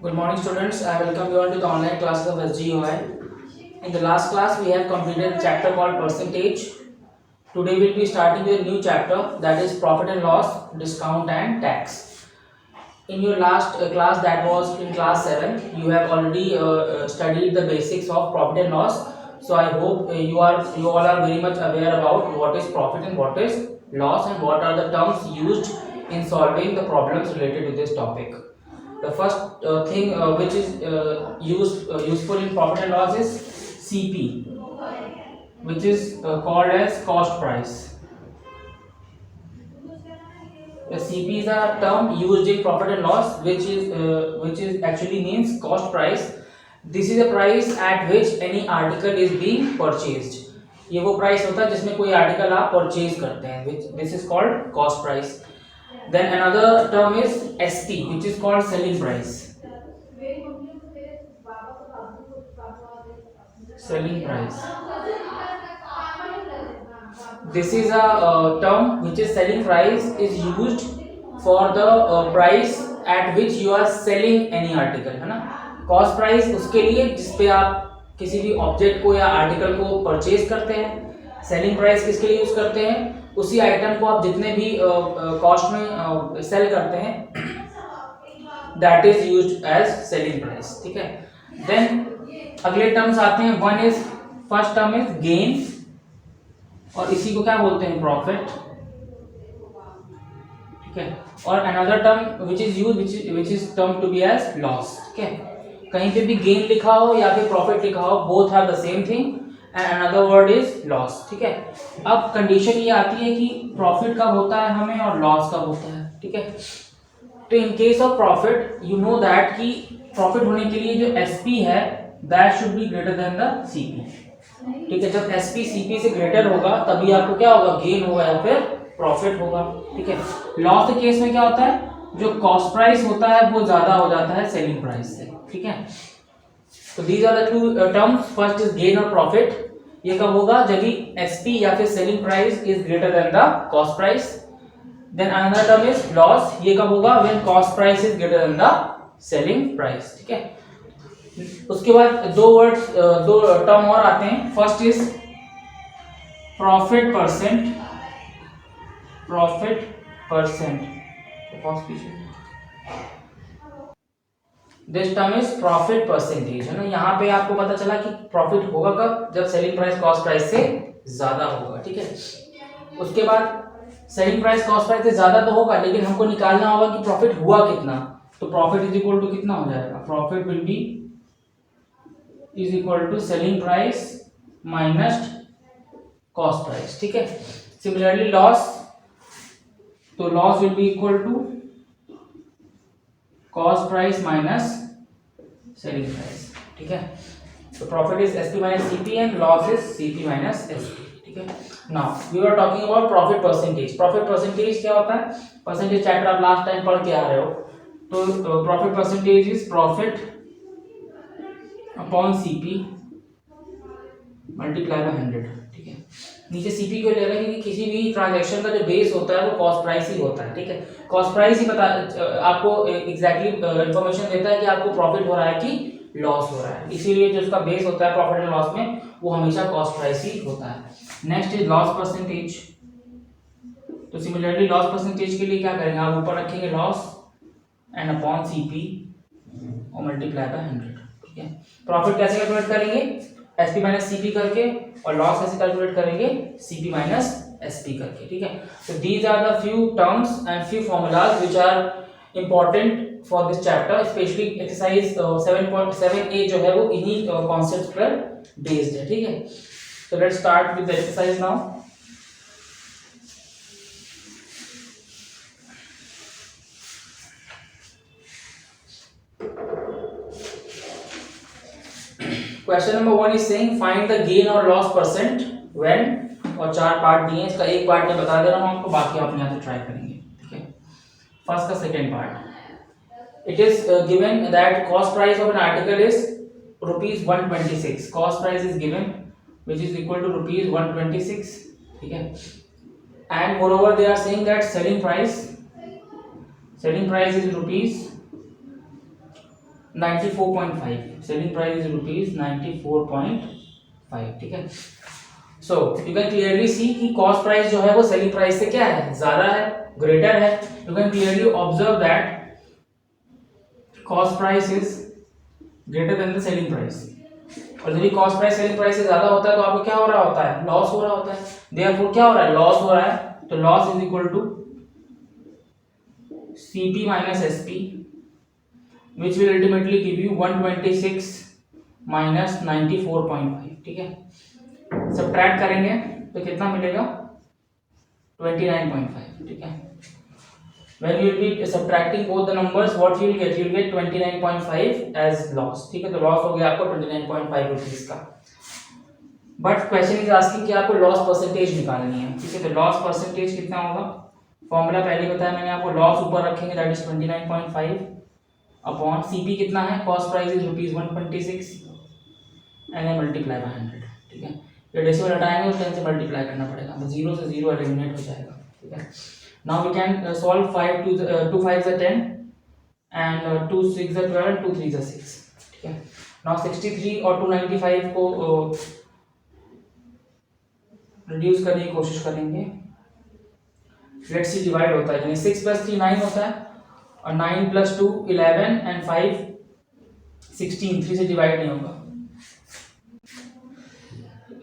Good morning, students. I welcome you all to the online classes of SGUI. In the last class, we have completed a chapter called percentage. Today, we'll be starting with a new chapter, that is profit and loss, discount and tax. In your last class, that was in class 7, you have already studied the basics of profit and loss. So I hope you all are very much aware about what is profit and what is loss, and what are the terms used in solving the problems related to this topic. The first thing which is useful in profit and loss is CP, which is called as cost price. The CP is a term used in profit and loss, which is actually means cost price. This is a price at which any article is being purchased. ये वो price होता है जिसमें कोई article आप purchase करते हैं, which this is called cost price. Then another term is SP, which is called selling price. Selling price. This is a term which is selling price is used for the price at which you are selling any article, है ना. Cost price उसके लिए जिसपे आप किसी भी object को या आर्टिकल को परचेज करते हैं. सेलिंग प्राइस किसके लिए यूज करते हैं? उसी आइटम को आप जितने भी कॉस्ट में सेल करते हैं, that is used as selling price. ठीक है. देन अगले टर्म्स आते हैं. One is first term is gain, और इसी को क्या बोलते हैं? प्रॉफिट. ठीक है. और another term which is use which is term to be as loss. ठीक है. कहीं पे भी गेन लिखा हो या फिर प्रॉफिट लिखा हो, both are the same thing, and another word is loss. ठीक है. अब कंडीशन ये आती है कि प्रॉफिट कब होता है हमें और लॉस कब होता है. ठीक है. तो in case of profit you know that कि प्रॉफिट होने के लिए जो एसपी है that should be greater than the CP. ठीक है. जब एसपी सीपी से ग्रेटर होगा तभी आपको क्या होगा? गेन होगा या फिर प्रॉफिट होगा. ठीक है. लॉस के केस में क्या होता है? जो कॉस्ट प्राइस होता है वो ज्यादा हो जाता है सेलिंग प्राइस से. ठीक है. तो these are the two terms. First is gain और प्रॉफिट. ये कब होगा? जब भी एसपी या फिर selling price is greater than the cost price. Then another term is loss. ये कब होगा? When cost price is greater than the selling price. ठीक है. उसके बाद दो टर्म और आते हैं. First is profit percent. Profit percent. This term is profit percentage, है ना. यहाँ पे आपको पता चला कि प्रॉफिट होगा कब? जब सेलिंग प्राइस कॉस्ट प्राइस से ज्यादा होगा. ठीक है. उसके बाद सेलिंग प्राइस कॉस्ट प्राइस से ज्यादा तो होगा, लेकिन हमको निकालना होगा कि प्रॉफिट हुआ कितना. तो प्रॉफिट इज इक्वल टू कितना हो जाएगा? Profit will be is equal to selling price minus cost price. ठीक है. सिमिलरली लॉस, तो loss will be equal to cost price minus selling price. ठीक है. तो profit is SP minus CP and loss is CP minus SP. ठीक है. Now we are talking about profit percentage. Profit percentage क्या होता है? Percentage chapter आप last time पढ़ के आ रहे हो. तो profit percentage is profit upon CP multiply by 100. ठीक है. नीचे सीपी क्यों ले रहे हैं? क्योंकि किसी भी ट्रांजैक्शन का जो बेस होता है वो कॉस्ट प्राइस ही होता है. ठीक है. कॉस्ट प्राइस ही बता आपको एग्जैक्टली इंफॉर्मेशन देता है कि आपको प्रॉफिट हो रहा है कि लॉस हो रहा है. इसीलिए जो उसका बेस होता है प्रॉफिट एंड लॉस में, वो हमेशा कॉस्ट प्राइस ही होता है. Next is loss percentage. तो सिमिलरली लॉस परसेंटेज के लिए क्या करेंगे? आप ऊपर रखेंगे लॉस एंड अपॉन सीपी और मल्टीप्लाई बाय 100. ठीक है. प्रॉफिट कैसे कैलकुलेट करेंगे? एसपी माइनस सीपी करके, और लॉस कैसे कैलकुलेट करेंगे? सीपी माइनस एसपी करके. ठीक है. तो these are the few terms and few formulas which are important for this chapter. Specially exercise 7.7a जो है वो इन्हीं कॉन्सेप्ट्स पर बेस्ड है. ठीक है. So let's start with the exercise now. Question number 1 is saying find the gain or loss percent when, और 4 part दिए हैं. इसका एक पार्ट मैं बता दे रहा हूँ आपको, बाकी आप यहाँ से ट्राई करेंगे. ठीक है. फर्स्ट का second part. It is given that cost price of an article is rupees 126. Cost price is given which is equal to rupees 126. ठीक है. And moreover they are saying that selling price is rupees 94.5, selling price is rupees 94.5, ठीक है। So you can clearly सी कि cost price जो है वो selling price से क्या है, ज्यादा है, ग्रेटर है। You can clearly observe that cost price is greater than the selling price. और जब कॉस्ट प्राइस सेलिंग प्राइस से ज्यादा होता है तो आपको क्या हो रहा होता है, लॉस हो रहा होता है। देयरफॉर क्या हो रहा है, लॉस हो रहा है। तो loss is equal to CP minus SP, which will ultimately give you 126 minus 94.5, ठीक है। सब्ट्रैक्ट करेंगे तो कितना मिलेगा, 29.5, ठीक है। When you will be subtracting both the numbers, what you will get? You will get 29.5 as loss, ठीक है। तो लॉस हो गया आपको 29.5 रुपीज का। बट क्वेश्चन इज आस्किंग कि आपको लॉस परसेंटेज निकालनी है, ठीक है। तो लॉस परसेंटेज कितना होगा, फॉर्मूला पहले बताया मैंने आपको, लॉस ऊपर रखेंगे दैट इज 29.5 अपॉन CP कितना है, cost price is rupees 126 and multiply by 100, ठीक है। ये डेसिमल हटाएंगे और 10 से मल्टीप्लाई करना पड़ेगा, तो 0 से 0 एलिमिनेट हो जाएगा, ठीक है। Now we can solve 5 2 5 is 10 and 2 6 is 12 2 3 is 6, ठीक है। नाउ 63 और 295 को रिड्यूस करने की कोशिश करेंगे। लेट्स सी डिवाइड होता है, यानी 6 + 3 9 होता है और 9 + 2 11 एंड 5 16, 3 से डिवाइड नहीं होगा।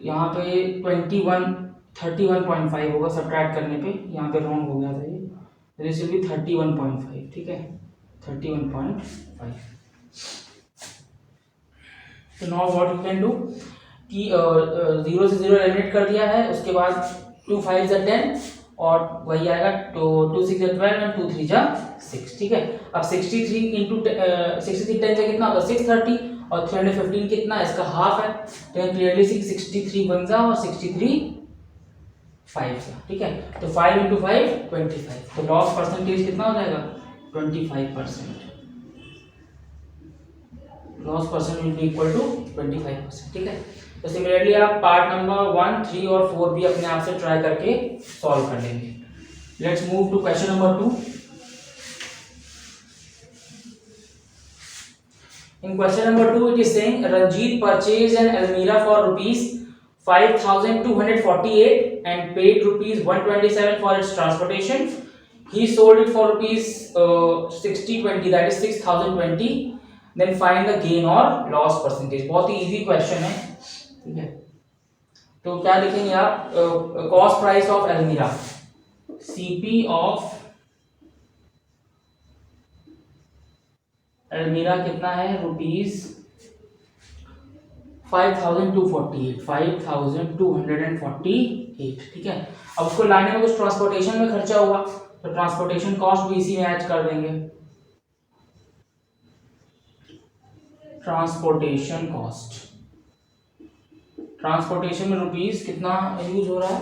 यहाँ पे 31.5 होगा सब्ट्रैक्ट करने पे, यहाँ पे रॉन्ग हो गया था ये, दिस विल बी 31.5, ठीक है, 31.5। तो now what you can do कि 0 से 0 एलिमिनेट कर दिया है, उसके बाद 2 5 is 10 और वही आएगा, तो 2 6 is 12 एंड 2 3 is 6, ठीक है। अब 63 इंटू 63 10 से कितना होगा 630 और 315 कितना, इसका हाफ है, तो क्लियरली 63 1 जा और 63 5 जा, ठीक है। तो 5 इंटू 5 25, तो लॉस परसेंटेज कितना हो जाएगा 25%, loss percent will be equal to 25%, ठीक है। तो सिमिलरली आप पार्ट नंबर 1 3 और 4 भी अपने आप से ट्राई करके सॉल्व कर लेंगे। Let's move to question number 2। In question number 2 it is saying Ranjit purchased an Almirah for rupees 5248 and paid rupees 127 for its transportation. He sold it for rupees 6020, that is 6020. Then find the gain or loss percentage। बहुत ही easy question है, ठीक है। तो क्या लिखेंगे आप, cost price of एल्मीरा, CP of एल्मीरा कितना है, रुपीज 5248, ठीक है। अब उसको लाने में कुछ ट्रांसपोर्टेशन में खर्चा हुआ, तो ट्रांसपोर्टेशन कॉस्ट भी इसी में ऐड कर देंगे। ट्रांसपोर्टेशन कॉस्ट, ट्रांसपोर्टेशन में रुपीज कितना यूज हो रहा है,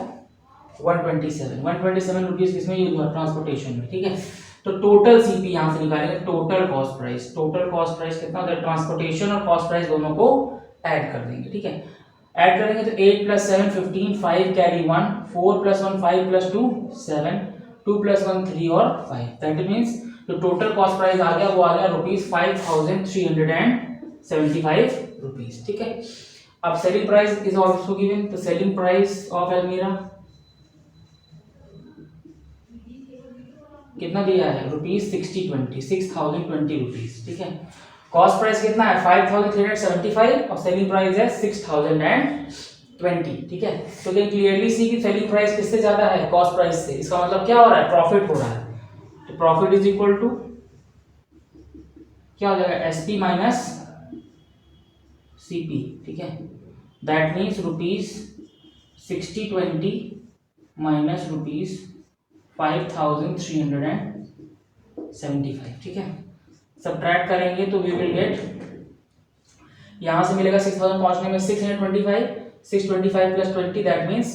127 रुपीज किसमें यूज हुआ, ट्रांसपोर्टेशन में, ठीक है। तो टोटल CP यहां से निकालेंगे, total cost price, total cost price कितना होता है, ट्रांसपोर्टेशन और कॉस्ट प्राइस दोनों को ऐड कर देंगे, ठीक है। ऐड करेंगे तो 8 + 7 15, 5 कैरी 1, 4 + 1 5 + 2 7, 2 + 1 3 और 5, दैट मींस जो टोटल कॉस्ट प्राइस आ गया वो आ गया रुपीज 5375 रुपीज, ठीक है। अब selling price is also given, तो सेलिंग प्राइस ऑफ एल्मीरा कितना दिया है, रुपीज 6020 रुपीज, ठीक है। कॉस्ट प्राइस कितना है 5375 और सेलिंग प्राइस है 6020, ठीक है। तो कैन क्लियरली सी कि सेलिंग प्राइस किससे ज्यादा है, कॉस्ट प्राइस से। इसका मतलब क्या हो रहा है, प्रॉफिट हो रहा है। तो प्रॉफिट इज इक्वल टू क्या हो जाएगा, SP माइनस CP, ठीक है। That means rupees 6020 minus rupees 5375, ठीक है। सब्ट्रैक्ट करेंगे तो वी विल गेट, यहां से मिलेगा 6000 पहुंचने में 625 625 + 20 दैट मीन्स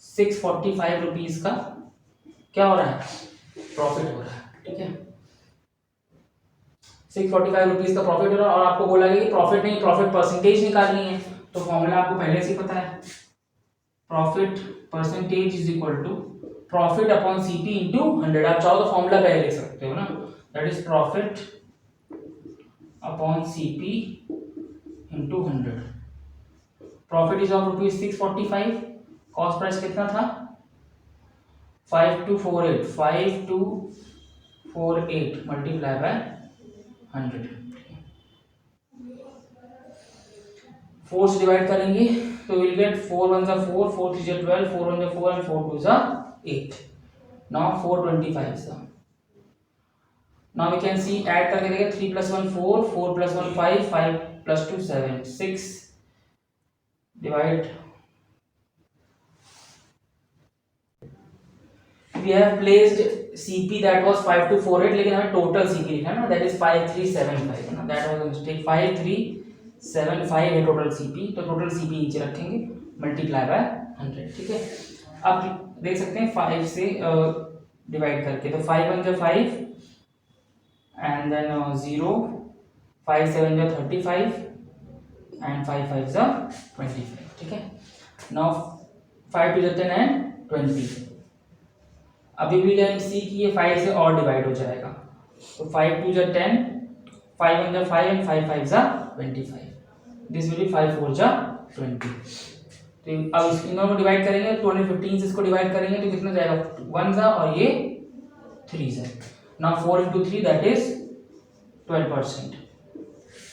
645 रुपीज का क्या हो रहा है, प्रॉफिट हो रहा है, ठीक है। 645 रुपीज का प्रॉफिट हो रहा है। और आपको बोला गया कि प्रॉफिट नहीं, प्रॉफिट परसेंटेज निकालनी है, तो फॉर्मूला आपको पहले से ही पता है, profit percentage is equal to profit upon CP into 100। आप चाहो तो फॉर्मूला पहले लिख सकते हो ना, that is profit upon CP into 100. Profit is of ₹645. Cost price कितना था? 5248 मल्टीप्लाई बाय 100. 4 से डिवाइड करेंगे तो विल गेट 4 1 जा 4, 4 3 जा 12, 4 1 जा 4 and 4 2 जा 8. Now 425 जा. Now we can see add करके देखें 3 plus 1 4, 4 plus 1 5, 5 plus 2 7, 6 divide. We have placed CP that was 5248 लेकिन हमें टोटल CP लिखा है ना, that is 5375 है ना, that was a mistake. 5375 है टोटल CP, तो टोटल CP नीचे रखेंगे मल्टीप्लाई बाय 100. ठीक है, अब देख सकते हैं 5 से डिवाइड करके, तो 5 1 जा 5 and then 0, 5 7 जा 35 and 5 5 जा 25. ठीक है, now 5 2 जा 10 and 20. अभी भी हम सी कि ये 5 से और डिवाइड हो जाएगा, तो 5 2 जा 10, 5 1 जा 5 and 5 5 जा 25. दिस विल बी 5 4 जा 20. तो अब इन दोनों को डिवाइड करेंगे, 215 से इसको डिवाइड करेंगे तो कितना जाएगा? 1 जा और ये 3 जा. Now 4 into 3 that is 12%.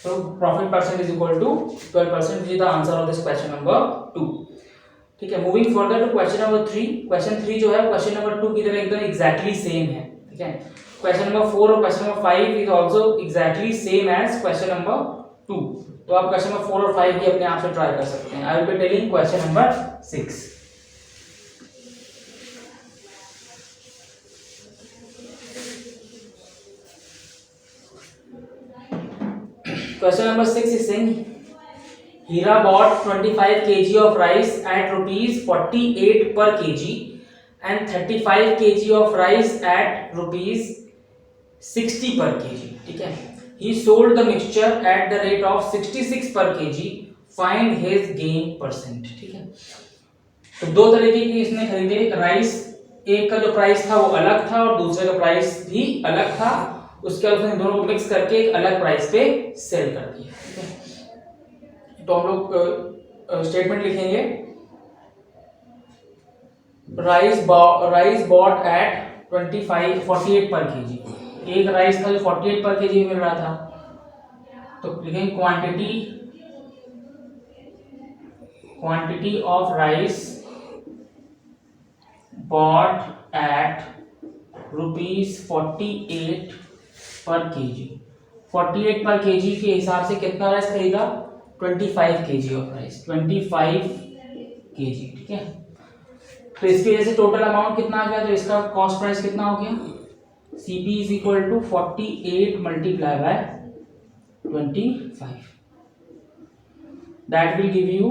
So profit percent is equal to 12%. This is the answer of this question number 2. ठीक है, moving further to question number 3. Question 3 जो है क्वेश्चन नंबर 2 की तरह एकदम एग्जैक्टली सेम है. ठीक है, क्वेश्चन नंबर 4 और question number 5 is also exactly same as question number 2. तो आप क्वेश्चन नंबर 4 और 5 भी अपने आप से ट्राई कर सकते हैं. I will be telling question number 6. Question number 6 is saying Hira bought 25 kg of rice at rupees 48 per kg and 35 kg of rice at rupees 60 per kg. ठीक है, he sold the mixture at the rate of 66 per kg. Find his gain percent. ठीक है, तो दो तरीके की इसने खरीदे राइस. एक का जो प्राइस था वो अलग था और दूसरे का प्राइस भी अलग था. उसके बाद उसने दोनों को मिक्स करके एक अलग प्राइस पे सेल कर दिया. ठीक है, तो हम लोग स्टेटमेंट लिखेंगे राइस बॉट एट 48 पर केजी. एक राइस था जो 48 पर केजी मिल रहा था, तो लिखेंगे quantity of rice bought at ₹48 पर केजी. 48 पर केजी के हिसाब से कितना राइस खरीदा? 25 केजी ऑफ राइस, 25 केजी. ठीक है, तो इसकी वजह से टोटल अमाउंट कितना आ गया? तो इसका कॉस्ट प्राइस कितना हो गया? CP is equal to 48 multiply by 25. That will give you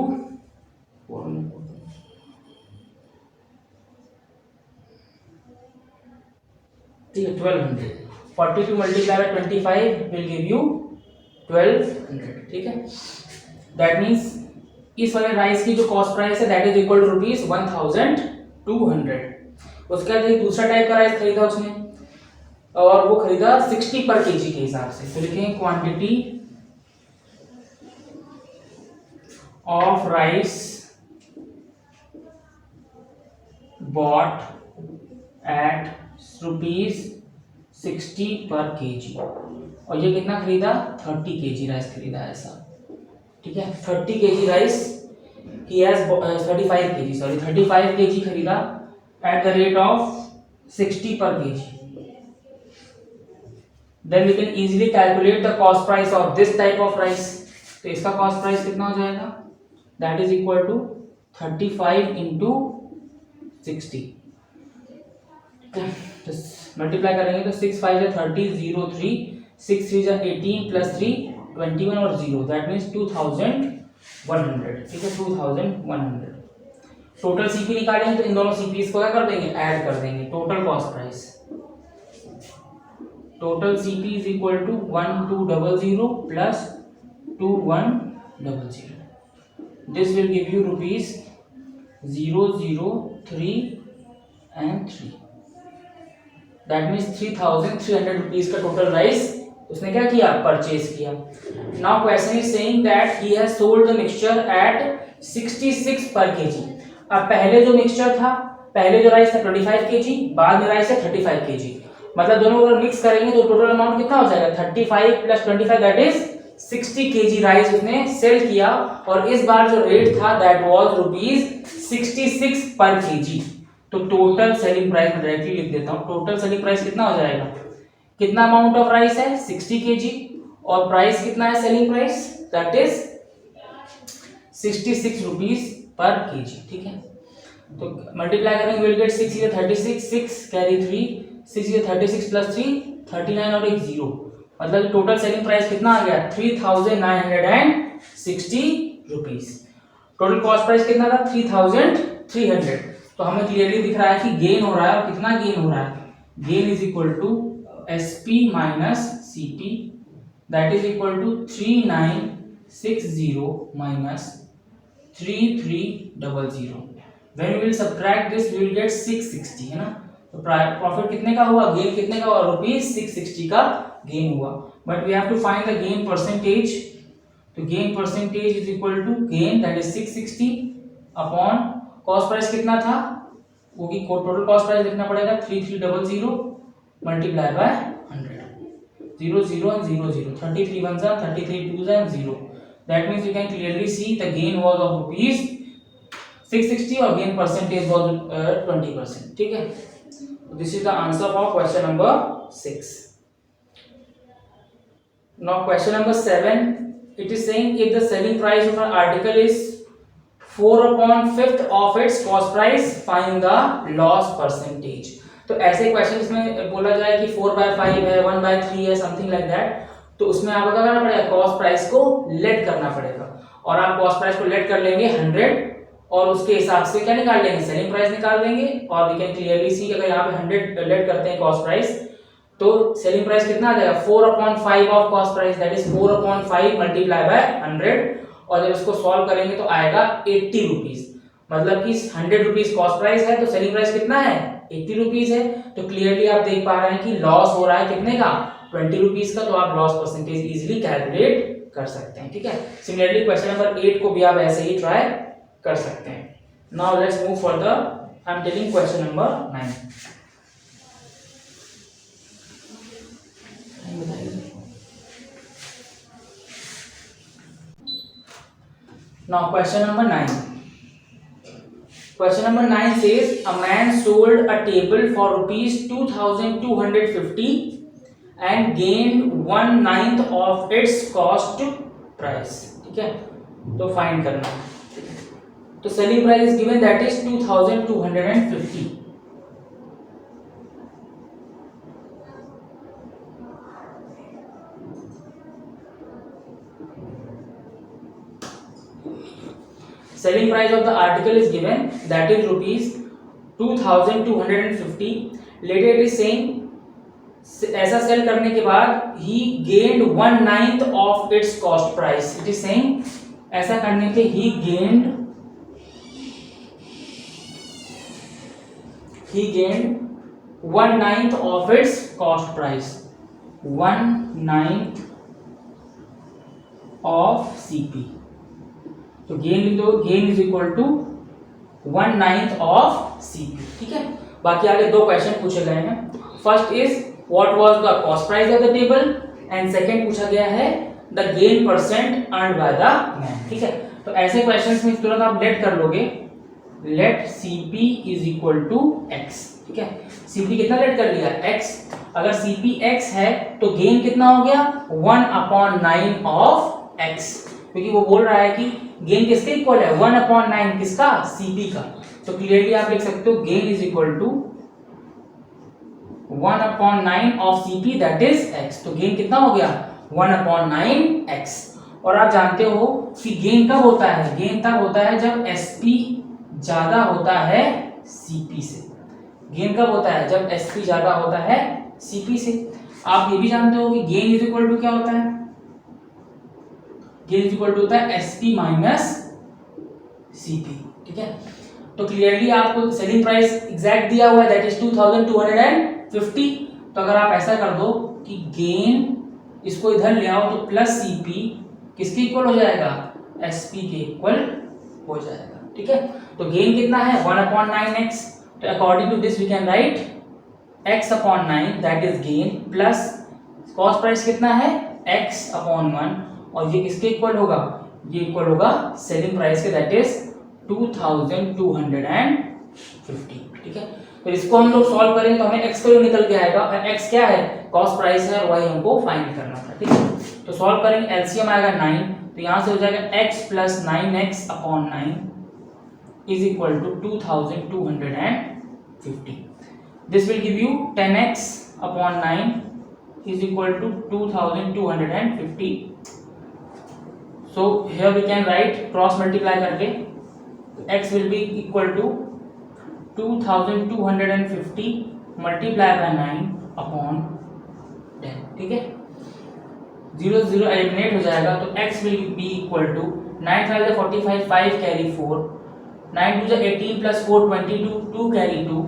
1200. 42 multiply by 25 will give you 1200. ठीक है, दैट मीन्स इस वाले राइस की जो कॉस्ट प्राइस है दैट इज इक्वल टू ₹1200. उसके बाद एक दूसरा टाइप का राइस खरीदा उसने और वो खरीदा 60 पर केजी के हिसाब से. तो लिखेंगे quantity of rice bought at ₹60 पर केजी. और ये कितना खरीदा? 30 केजी राइस खरीदा ऐसा. ठीक है, 30 केजी राइस ही हैज 35 केजी खरीदा एट द रेट ऑफ 60 पर KG. Then we can easily calculate the cost price of this type of rice. तो इसका कॉस्ट प्राइस कितना हो जाएगा? That is equal to 35 into 60. Multiply करेंगे तो 6 5 जा 30, 0 3, 6 3 जा 18 प्लस 3 21 और 0, दैट मीन्स 2100. ठीक है, 2100. टोटल सीपी निकालेंगे तो इन दोनों सीपीस को क्या कर देंगे? ऐड कर देंगे. Total cost price, total CP is equal to 1200 plus 2100. This will give you ₹003 and 3. That means ₹3300 का टोटल राइस उसने क्या किया, परचेज किया। Now question is saying that he has sold the mixture at 66 पर KG. अब पहले जो mixture था, पहले जो राइस था 25 केजी, बाद में राइस है 35 केजी, मतलब दोनों को अगर मिक्स करेंगे तो टोटल अमाउंट कितना हो जाएगा, 35 plus 25 that is 60 KG rice उसने सेल किया। और इस बार जो रेट था दैट वाज ₹66 पर केजी। तो टोटल सेलिंग प्राइस में डायरेक्टली लिख देता हूं, टोटल सेलिंग प्राइस कितना हो जाएगा, कितना अमाउंट ऑफ राइस है 60 केजी और प्राइस कितना है selling price that is 66 rupees पर केजी। ठीक है, तो मल्टीप्लाई करेंगे will get 6 is 36, 6 carry 3, 6 is 36 plus 3 39 और एक 0, मतलब टोटल सेलिंग प्राइस कितना आ गया 3960 रुपीस। टोटल कॉस्ट प्राइस कितना था 3300। तो हमें क्लियरली दिख रहा है कि गेन हो रहा है, और कितना गेन हो रहा है, gain is equal to SP minus CP that is equal to 3960 minus 3300। When we will subtract this we will get 660 है ना। तो प्रॉफिट कितने का हुआ, गेन कितने का हुआ, ₹660 का गेन हुआ। But we have to find the gain percentage. तो gain percentage is equal to gain that is 660 upon cost price कितना था, वो की टोटल कॉस्ट प्राइस लिखना पड़ेगा 3300 multiply by 100, 0 0 and 0 0, 33 1s are 33 2s and 0। That means you can clearly see the gain was of ₹660 और gain percentage was 20%। ठीक है, this is the answer for question number 6। Now question number 7, it is saying if the selling price of an article is 4/5 of its cost price, find the loss percentage। तो ऐसे question इसमें बोला जाए कि 4/5 है, 1/3 है, समथिंग लाइक दैट, तो उसमें आपको क्या करना पड़ेगा, कॉस्ट प्राइस को लेट करना पड़ेगा। और आप कॉस्ट प्राइस को लेट कर लेंगे 100 और उसके हिसाब से क्या निकाल लेंगे, सेलिंग प्राइस निकाल देंगे। और वी कैन क्लियरली सी अगर यहाँ पे 100 लेट करते हैं कॉस्ट प्राइस तो सेलिंग प्राइस कितना आ जाएगा 4/5 of cost price that is 4/5 multiply by 100। और जब इसको सॉल्व करेंगे तो आएगा 80 रुपीज, मतलब कि 100 रुपीज कॉस्ट प्राइस है तो सेलिंग प्राइस कितना है 80 रुपीज है। तो क्लियरली आप देख पा रहे हैं कि लॉस हो रहा है कितने का 20 रुपीज का। तो आप लॉस परसेंटेज इजीली कैलकुलेट कर सकते हैं। ठीक है, सिमिलरली क्वेश्चन नंबर 8 को भी आप ऐसे ही ट्राई कर सकते हैं। Now let's move further, I am telling question number 9। Now question number 9. Question number 9 says a man sold a table for ₹2250 and gained 1/9 of its cost price। ठीक है, तो फाइंड करना है। तो selling price is given that is 2250। Selling price of the article is given that is ₹2250। Later it is saying ऐसा cell करने के बाद he gained 1/9 of its cost price। It is saying ऐसा करने पे he gained 1/9 of its cost price, 1/9 of CP। तो gain लिख दो, gain is equal to 1/9 of CP। ठीक है, बाकी आगे दो क्वेश्चन पूछे गए हैं। First is what was the cost price of the table and second पूछा गया है the gain percent earned by the man. ठीक है, तो ऐसे क्वेश्चंस में तुरंत आप लेट कर लोगे, let CP is equal to x। ठीक है, CP कितना लेट कर लिया x। अगर CP x है तो गेन कितना हो गया 1/9 ऑफ x, क्योंकि वो बोल रहा है कि गेन किसके इक्वल है 1/9 किसका CP का। तो क्लियरली आप लिख सकते हो gain is equal to 1/9 of CP that is x। तो गेन कितना हो गया 1/9x। और आप जानते हो कि गेन कब होता है, गेन तब होता है जब SP ज्यादा होता है CP से। गेन कब होता है जब SP ज्यादा होता है CP से। आप ये भी जानते हो कि गेन इज इक्वल टू क्या होता है, गेन इज इक्वल टू होता है SP माइनस CP। ठीक है, तो क्लियरली आपको सेलिंग प्राइस एग्जैक्ट दिया हुआ है दैट इज 2250। तो अगर आप ऐसा कर दो कि गेन इसको इधर ले आओ तो प्लस CP किसके इक्वल हो जाएगा, SP के इक्वल हो जाएगा। ठीक है, तो गेन कितना है 1/9x, तो according to this we can write x/9 that is gain plus cost price कितना है x/1 और ये किसके इक्वल होगा, ये इक्वल होगा सेलिंग प्राइस के दैट इज 2250। ठीक है, तो इसको हम लोग सॉल्व करेंगे तो हमें x वैल्यू निकल के आएगा और x क्या है, कॉस्ट प्राइस है, वही हमको फाइंड करना था। ठीक है, तो सॉल्व करेंगे, एलसीएम आएगा 9, तो यहाँ से हो जाएगा x + 9x/9 is equal to 2250। This will give you 10x/9 is equal to 2250। So here we can write cross multiply करके x will be equal to 2250 multiply by 9/10। ठीक है, 0 0 एलिमिनेट हो जाएगा तो x will be equal to 9 5 45 5 carry 4 9 2 18 + 4 22 2 carry 2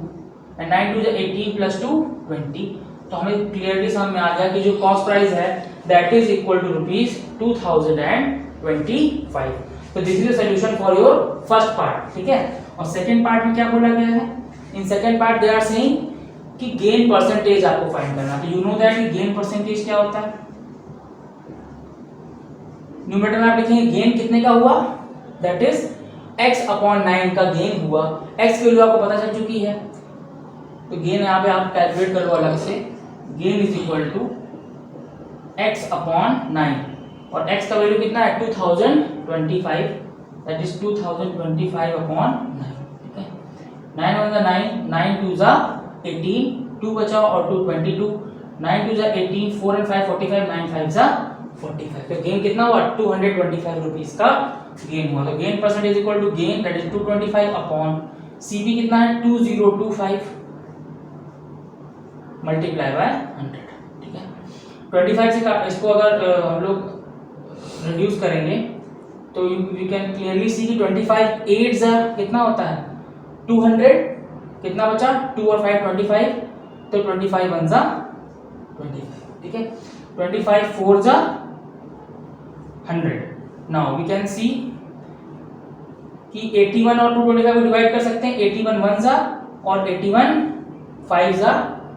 and 9 2 18 + 2 20। तो हमें clearly समझ में आ गया कि जो कॉस्ट प्राइस है दैट इज इक्वल टू ₹2025। तो this is the solution for your first part. ठीक है, और सेकंड पार्ट में क्या बोला गया है, in second part they are saying कि गेन परसेंटेज आपको फाइंड करना। तो यू नो दैट कि गेन परसेंटेज क्या होता है। न्यूमरेटर में आप लिखेंगे गेन कितने का हुआ, दैट इज x/9 का गेन हुआ। x की वैल्यू आपको पता चल चुकी है, तो गेन यहाँ पे आप कैलकुलेट कर लो अलग से। Gain is equal to x/9 और x का वैल्यू कितना है 2025, दैट इज 2025/9। ठीक है, 9 1 9 9 2 18 2 बचाओ और 2 22 9 2 18 4 and 5 45 9 5 45। तो गेन कितना हुआ 225 रुपीस का गेन हुआ। तो gain percentage equal to gain that is 225/CP कितना है 2025 मल्टीप्लाई बाय 100। ठीक है, 25 से इसको अगर हम लोग रिड्यूस करेंगे तो यू कैन क्लियरली सी कि 25 8 कितना होता है 200, कितना बचा 2 और 5 25, तो 25 1 25। ठीक है, 25 4 100। नाउ वी कैन सी कि 81 और 225 को डिवाइड कर सकते हैं। 81 1 और 81 5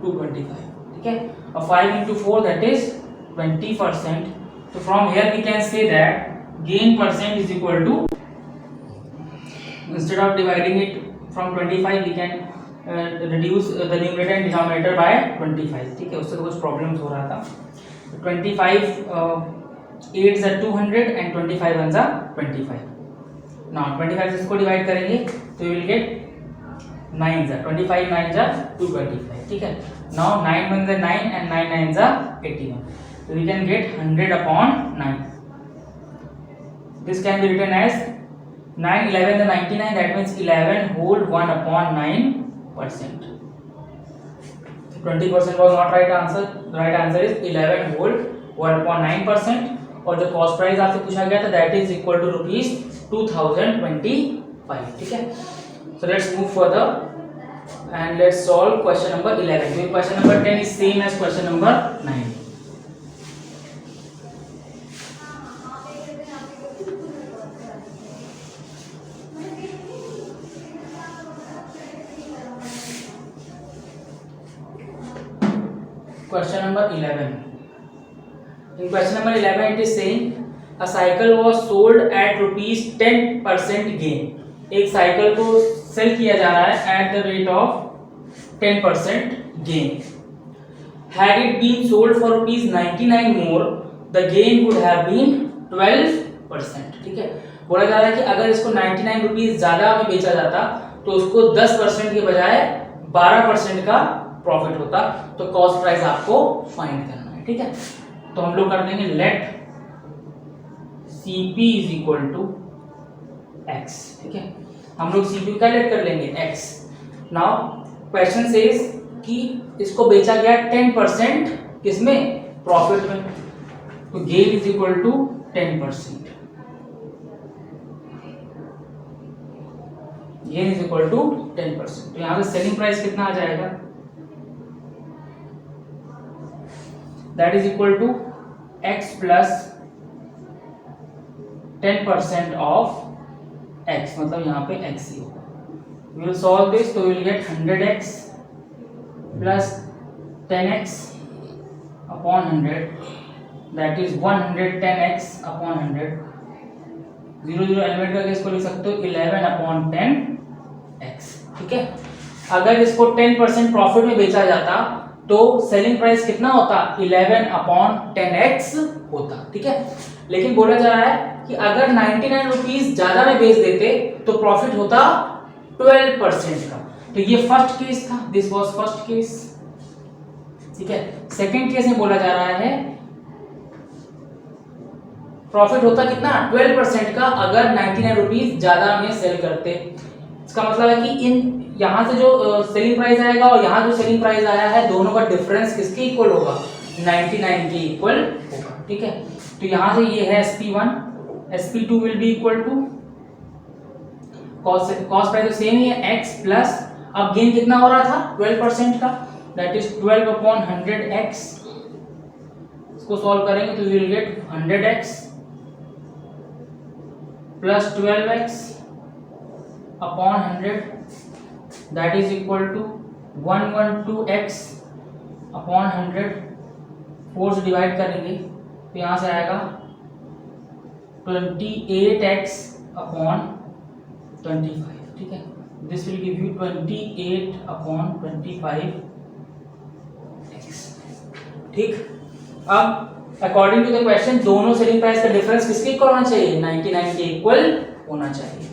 225। ठीक है, और 5 into 4 that is 20%. So from here we can say that gain percent is equal to, instead of dividing it from 25 we can reduce the numerator and denominator by 25. ठीक है, उससे कुछ प्रॉब्लम्स हो रहा था। 25 8 200 and 25 1 25। now 25 से इसको divide करेंगे तो you will get 9 25 9 225। ठीक है, now 9 1 9 and 9 9 81, so we can get 100/9। this can be written as 9 11 99, that means 11 whole 1/9%। 20% was not right answer, the right answer is 11 whole 1/9%। और जो कॉस्ट प्राइस आपसे पूछा गया था दैट इज इक्वल टू ₹2025। ठीक है, so let's move further and let's solve question number 11। so question number 10 is same as question number 9। question number 11, in question number 11 it is saying a cycle was sold at ₹10% gain। एक cycle को sell किया जा रहा है at the rate of 10% gain. Had it been sold for ₹99 more the gain would have been 12%। ठीक है, बोला जा रहा है कि अगर इसको 99 रुपीज ज्यादा में बेचा जाता तो उसको 10% के बजाय 12% का प्रॉफिट होता। तो कॉस्ट प्राइस आपको फाइंड करना है। ठीक है, तो हम लोग कर देंगे let CP is equal to x। ठीक है, हम लोग CP का लेट कर लेंगे x। नाउ क्वेश्चन सेज कि इसको बेचा गया 10% किसमें, प्रॉफिट में, तो gain is equal to 10%। Gain is equal to 10%। तो यहां से सेलिंग प्राइस कितना आ जाएगा, that is equal to x plus 10% of x, मतलब यहाँ पे x ही होगा। We will solve this, तो we will get 100x plus 10x upon 100, that is 110x upon 100। 0 0 element करके इसको लिख सकते हो 11 upon 10x, ठीक है। अगर इसको 10% प्रॉफिट में बेचा जाता तो सेलिंग प्राइस कितना होता, 11 अपॉन 10x होता, ठीक है। लेकिन बोला जा रहा है कि अगर 99 रुपीज ज्यादा में बेच देते तो प्रॉफिट होता 12% का। तो ये फर्स्ट केस था, दिस वाज फर्स्ट केस, ठीक है। सेकंड केस में बोला जा रहा है प्रॉफिट होता कितना, 12% का, अगर 99 रुपीज ज्यादा में सेल करते। इसका मतलब है कि इन यहां से जो सेलिंग प्राइस आएगा और यहां जो सेलिंग प्राइस आया है, दोनों का डिफरेंस किसके इक्वल होगा, 99 के इक्वल होगा, ठीक है। तो यहां से ये है SP1, SP2 will be equal to cost price same ही है x प्लस, अब गेन कितना हो रहा था 12% का, दैट इज 12 अपॉन 100x। इसको सॉल्व करेंगे तो we will get 100x plus 12x upon 100, that is equal to 112x upon 100। 4 से डिवाइड करेंगे तो यहाँ से आएगा 28x अपॉन 25, ठीक है। This will give you 28 upon 25x, ठीक। अब अकॉर्डिंग टू द क्वेश्चन दोनों सेलिंग प्राइस का डिफरेंस किसके इक्वल होना चाहिए, 99 के इक्वल होना चाहिए।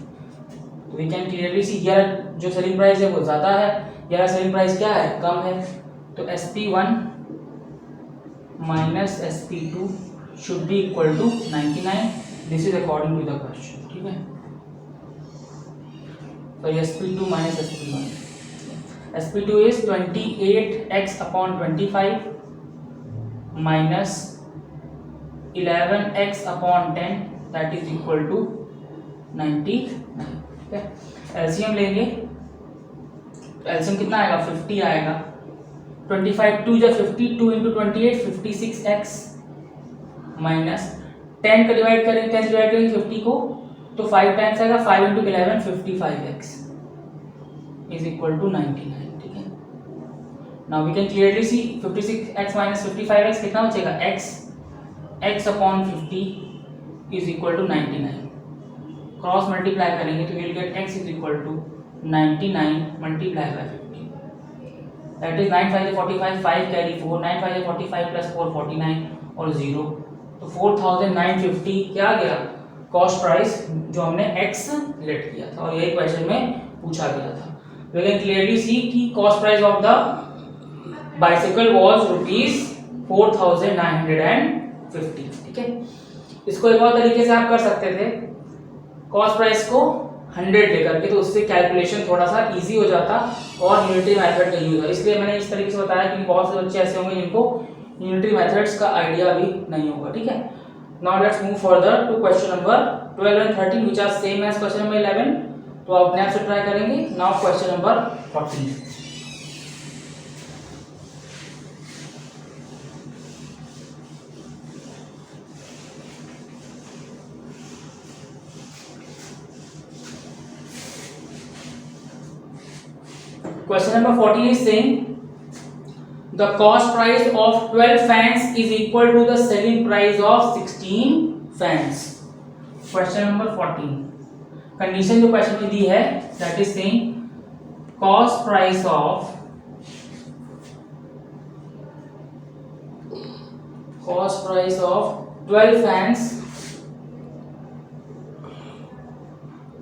तो we can clearly see here जो सेलिंग प्राइस है वो ज्यादा है, यहाँ सेलिंग प्राइस क्या है, कम है। तो SP1 minus SP2 should be equal to 99, this is according to the question, ठीक है। So SP2 minus SP1. SP2 is 28x upon 25 minus 11x upon 10, that is equal to 99, ठीक है। एलसीएम लेंगे तो एलसीएम कितना आएगा, 50 आएगा। 25 2 जा 50, 2 into 28 56x माइनस 10 का डिवाइड करेंगे, 10 डिवाइड करेंगे 50 को तो 5 टाइम्स आएगा, 5 into 11 55x is equal to 99, ठीक है। Now we can clearly see 56x minus 55x कितना बचेगा, x upon 50 is equal to 99। Cross multiply करेंगे तो we'll get x is equal to 99 multiply by 50, that is 9 5 45, 5 carry 4, 9 5 45 plus 4 49 और 0, तो 4950 क्या गया, कॉस्ट प्राइस जो हमने x लेट किया था और यही क्वेश्चन में पूछा गया था। वी कैन क्लियरली सी कि cost price of the bicycle was ₹4950, ठीक है। इसको एक और तरीके से आप कर सकते थे, कॉस्ट प्राइस को 100 लेकर के, तो उससे कैलकुलेशन थोड़ा सा इजी हो जाता और यूनिटरी मेथड का यूज होता। इसलिए मैंने इस तरीके से बताया कि बहुत से बच्चे ऐसे होंगे जिनको यूनिटरी मेथड्स का आइडिया भी नहीं होगा, ठीक है। Now let's move further to question number 12 and 13 which are same as question number 11, तो आप अपने आप से ट्राई करेंगे। Now question number 14। Question number 14 is saying the cost price of 12 fans is equal to the selling price of 16 fans। Question number 14, condition जो question में दी है that is saying cost price of 12 fans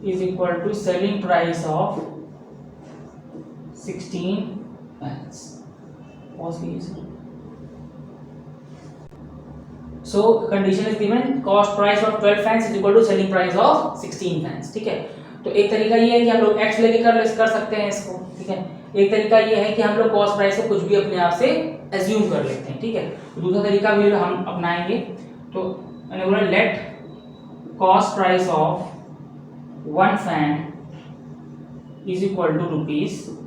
is equal to selling price of 16 fans। So condition is given cost price of 12 fans is equal to selling price of 16 fans, ठीक है। तो एक तरीका ये है कि हम लोग x लेके कर सकते हैं इसको, ठीक है। एक तरीका ये है कि हम लोग कॉस्ट प्राइस से कुछ भी अपने आप से एज्यूम कर लेते हैं, ठीक है। तो दूसरा तरीका भी हम अपनाएंगे, तो मैंने बोला let cost price of 1 fan is equal to ₹1,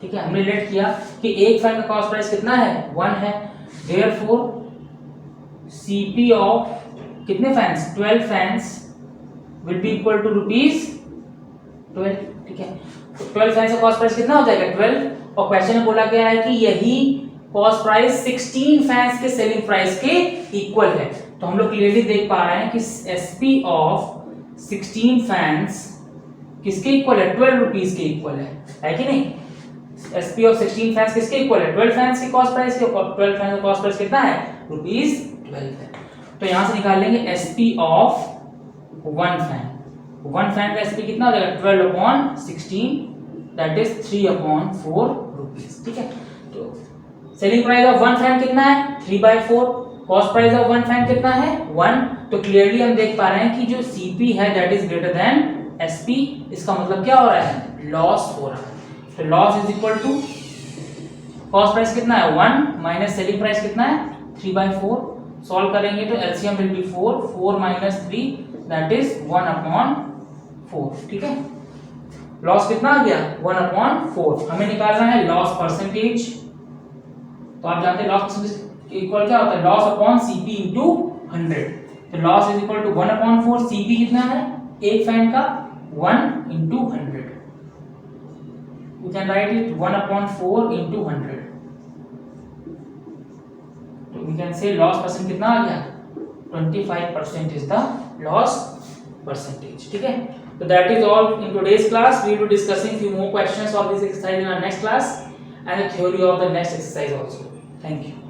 ठीक है। हमने लेट किया कि एक फैन का कॉस्ट प्राइस कितना है, 1 है, देयरफॉर CP ऑफ कितने fans, 12 fans will be equal to ₹12, ठीक है। तो 12 फैंस का कॉस्ट प्राइस कितना हो जाएगा 12, और क्वेश्चन में बोला गया है कि यही कॉस्ट प्राइस 16 फैंस के सेलिंग प्राइस के इक्वल है। तो हम लोग क्लियरली देख पा रहे हैं कि SP ऑफ 16 फैंस किसके इक्वल है, 12 रुपीस के इक्वल है कि नहीं। SP ऑफ 16 फैंस किसके इक्वल है, 12 फैंस की कॉस्ट प्राइस के। 12 फैंस का कॉस्ट प्राइस कितना है, ₹12 है। तो यहां से निकाल लेंगे SP ऑफ 1 फैन। 1 फैन का SP कितना हो जाएगा 12/16, दैट इज 3/4 रुपीस, ठीक है। तो सेलिंग प्राइस ऑफ 1 फैन कितना है 3/4, कॉस्ट प्राइस ऑफ 1 फैन कितना है 1। तो क्लियरली हम देख पा रहे हैं कि जो CP है that is greater then SP। इसका मतलब क्या हो रहा है, लॉस हो रहा है। तो loss is equal to cost price कितना है 1 माइनस सेलिंग प्राइस कितना है 3/4। सॉल्व करेंगे तो LCM will be 4, 4 minus 3 that is 1/4, ठीक है। लॉस कितना आ गया 1/4। हमें निकालना है लॉस परसेंटेज। तो आप जानते हैं लॉस परसेंटेज इक्वल क्या होता है, लॉस अपॉन CP इंटू 100। तो loss is equal to 1/4। CP कितना है एक फैन का 1 into 100, you can write it 1/4 into 100। तो we can say loss percent कितना आ गया 25% इज द लॉस percentage, ठीक है। So that is all in today's class. We will be discussing few more questions of this exercise in our next class and the theory of the next exercise also. Thank you.